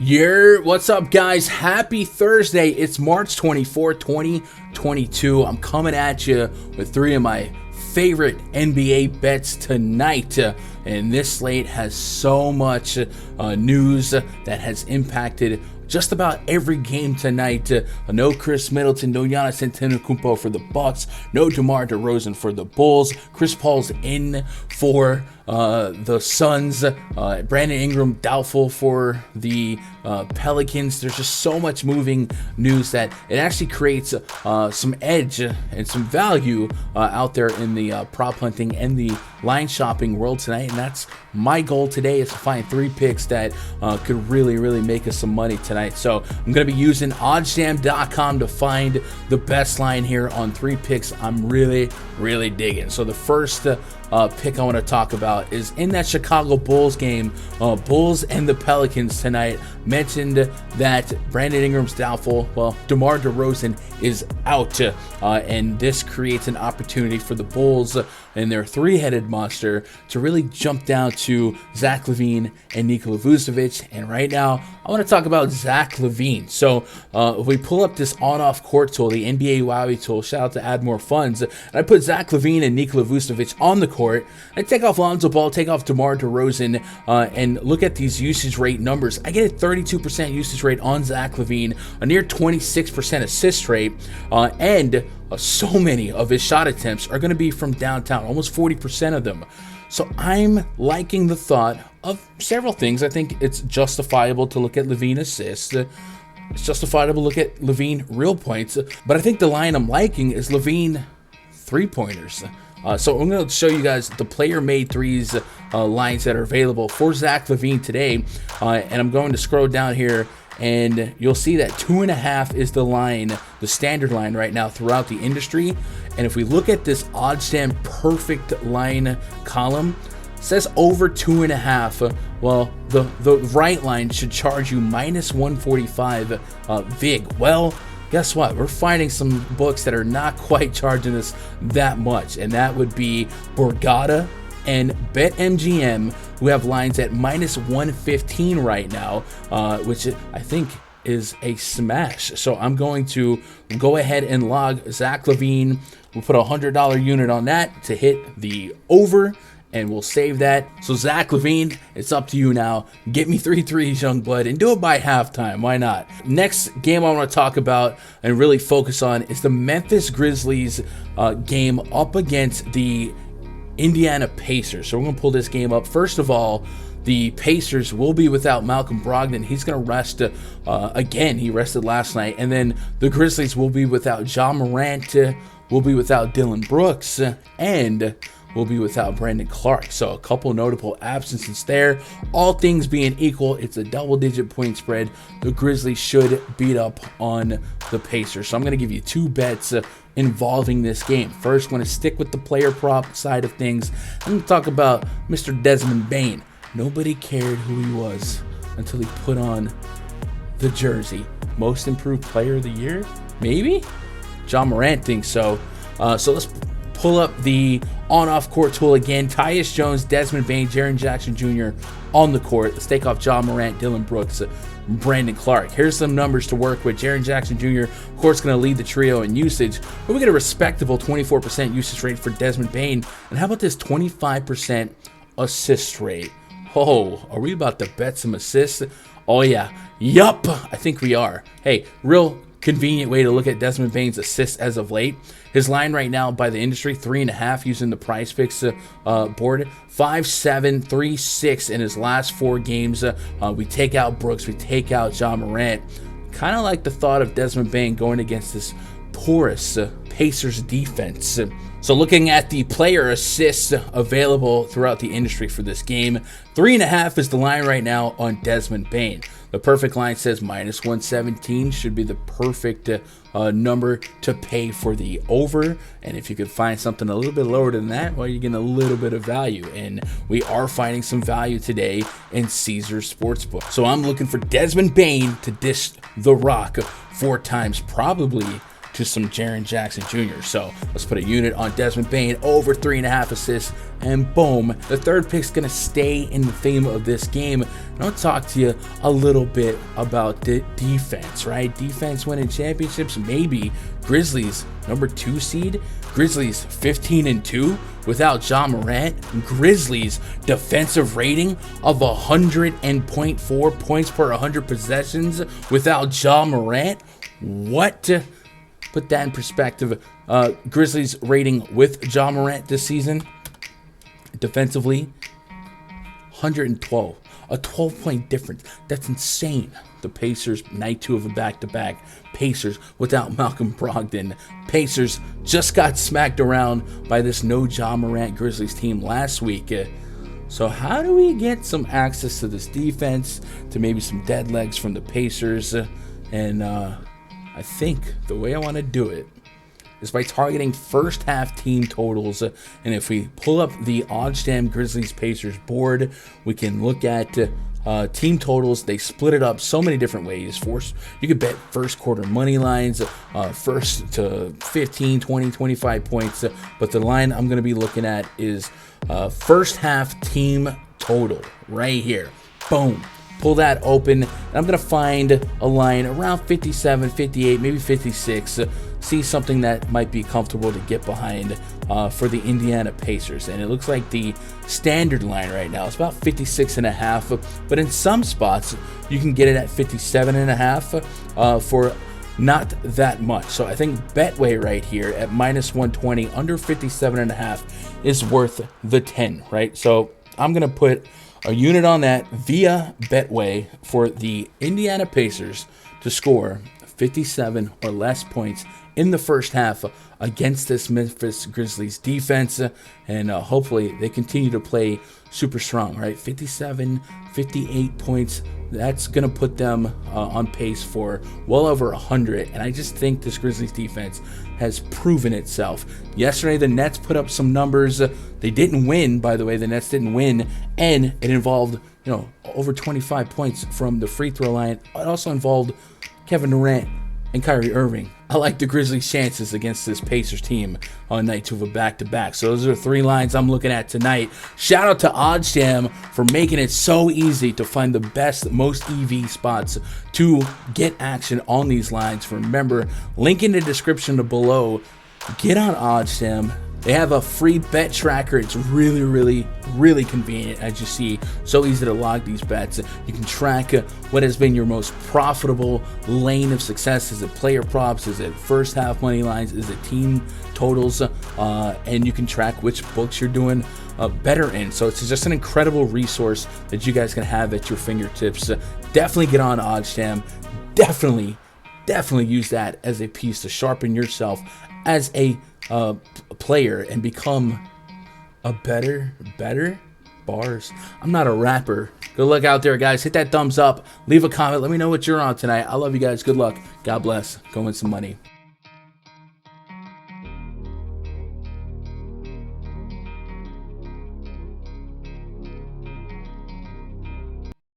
What's up, guys? Happy Thursday. It's March 24th, 2022. I'm coming at you with three of my favorite NBA bets tonight. And this slate has so much news that has impacted just about every game tonight. No Chris Middleton, no Giannis Antetokounmpo for the Bucks, no DeMar DeRozan for the Bulls. Chris Paul's in for the Suns. Brandon Ingram doubtful for the Pelicans. There's just so much moving news that it actually creates some edge and some value out there in the prop hunting and the line shopping world tonight. And that's my goal today, is to find three picks that could really make us some money tonight. So I'm going to be using OddsJam.com to find the best line here on three picks I'm really digging. So the first pick I want to talk about is in that Chicago Bulls game, Bulls and the Pelicans tonight. Mentioned that Brandon Ingram's doubtful. Well, DeMar DeRozan is out, and this creates an opportunity for the Bulls and their three-headed monster to really jump down to Zach LaVine and Nikola Vucevic. And right now, I want to talk about Zach LaVine. So if we pull up this on-off court tool, the NBA Wowie tool, shout out to Add More Funds, and I put Zach LaVine and Nikola Vucevic on the court. I take off Lonzo Ball, take off DeMar DeRozan, and look at these usage rate numbers. I get a 32% usage rate on Zach LaVine, a near 26% assist rate, and so many of his shot attempts are going to be from downtown, almost 40% of them. So I'm liking the thought of several things. I think it's justifiable to look at LaVine assists. It's justifiable to look at LaVine real points. But I think the line I'm liking is LaVine three-pointers. So I'm going to show you guys the player-made threes lines that are available for Zach LaVine today. And I'm going to scroll down here, and you'll see that 2.5 is the line, the standard line right now throughout the industry. And if we look at this OddsJam perfect line column, it says over 2.5. Well, the right line should charge you minus 145 VIG. Well, guess what? We're finding some books that are not quite charging us that much, and that would be Borgata and BetMGM, who have lines at minus 115 right now, which I think is a smash. So I'm going to go ahead and log Zach LaVine. We'll put a $100 unit on that to hit the over, and we'll save that. So Zach LaVine, it's up to you now. Get me 3 threes, young blood, and do it by halftime. Why not? Next game I want to talk about and really focus on is the Memphis Grizzlies game up against the Indiana Pacers. So we're going to pull this game up. First of all, the Pacers will be without Malcolm Brogdon. He's going to rest again. He rested last night. And then the Grizzlies will be without Ja Morant, will be without Dylan Brooks, and will be without Brandon Clark. So a couple notable absences there. All things being equal, it's a double-digit point spread. The Grizzlies should beat up on the Pacers. So I'm going to give you two bets involving this game. First, I'm going to stick with the player prop side of things. I'm going to talk about Mr. Desmond Bane. Nobody cared who he was until he put on the jersey. Most improved player of the year? Maybe? Ja Morant thinks so. So let's pull up the on-off court tool again. Tyus Jones, Desmond Bane, Jaren Jackson Jr. on the court. Let's take off Ja Morant, Dylan Brooks, Brandon Clark. Here's some numbers to work with. Jaren Jackson Jr., of course, going to lead the trio in usage, but we get a respectable 24% usage rate for Desmond Bane. And how about this 25% assist rate? Oh, are we about to bet some assists? Oh yeah, yup, I think we are. Hey, real convenient way to look at Desmond Bane's assists as of late. His line right now by the industry, 3.5 using the price picks board. 5-7, 3-6 in his last 4 games. We take out Brooks, we take out Ja Morant. Kind of like the thought of Desmond Bane going against this porous Pacers defense. So looking at the player assists available throughout the industry for this game, 3.5 is the line right now on Desmond Bane. The perfect line says minus 117 should be the perfect number to pay for the over. And if you could find something a little bit lower than that, well, you're getting a little bit of value. And we are finding some value today in Caesars Sportsbook. So I'm looking for Desmond Bane to dish the rock 4 times, probably to some Jaren Jackson Jr. So let's put a unit on Desmond Bane, over 3.5 assists, and boom. The third pick's gonna stay in the theme of this game. And I'll talk to you a little bit about the defense, right? Defense winning championships, maybe. Grizzlies, number 2 seed. Grizzlies 15-2 without Ja Morant. Grizzlies defensive rating of 100.4 points per 100 possessions without Ja Morant. What? Put that in perspective. Grizzlies rating with Ja Morant this season, defensively, 112. A 12-point difference. That's insane. The Pacers, night 2 of a back-to-back. Pacers without Malcolm Brogdon. Pacers just got smacked around by this no Ja Morant Grizzlies team last week. So how do we get some access to this defense, to maybe some dead legs from the Pacers? And I think the way I want to do it is by targeting first half team totals. And if we pull up the OddsJam Grizzlies Pacers board, we can look at team totals. They split it up so many different ways. You could bet first quarter money lines, first to 15, 20, 25 points. But the line I'm going to be looking at is first half team total right here. Boom. Pull that open. I'm going to find a line around 57, 58, maybe 56. See something that might be comfortable to get behind for the Indiana Pacers. And it looks like the standard line right now is about 56.5. But in some spots, you can get it at 57.5 for not that much. So I think Betway right here at -120, under 57.5 is worth the 10, right? So I'm going to put a unit on that via Betway for the Indiana Pacers to score 57 or less points in the first half against this Memphis Grizzlies defense. And hopefully they continue to play super strong, right? 57, 58 points. That's going to put them on pace for well over 100. And I just think this Grizzlies defense has proven itself. Yesterday, the Nets put up some numbers. They didn't win, by the way. The Nets didn't win. And it involved, over 25 points from the free throw line. It also involved Kevin Durant and Kyrie Irving. I like the Grizzlies' chances against this Pacers team on night 2 of a back-to-back. So those are 3 lines I'm looking at tonight. Shout out to OddsJam for making it so easy to find the best, most EV spots to get action on these lines. Remember, link in the description below. Get on OddsJam. They have a free bet tracker. It's really, really, really convenient, as you see. So easy to log these bets. You can track what has been your most profitable lane of success. Is it player props? Is it first half money lines? Is it team totals? And you can track which books you're doing better in. So it's just an incredible resource that you guys can have at your fingertips. Definitely get on OddsJam. Definitely use that as a piece to sharpen yourself as a player and become a better bars. I'm not a rapper. Good luck out there, guys. Hit that thumbs up. Leave a comment. Let me know what you're on tonight. I love you guys. Good luck. God bless. Go win some money.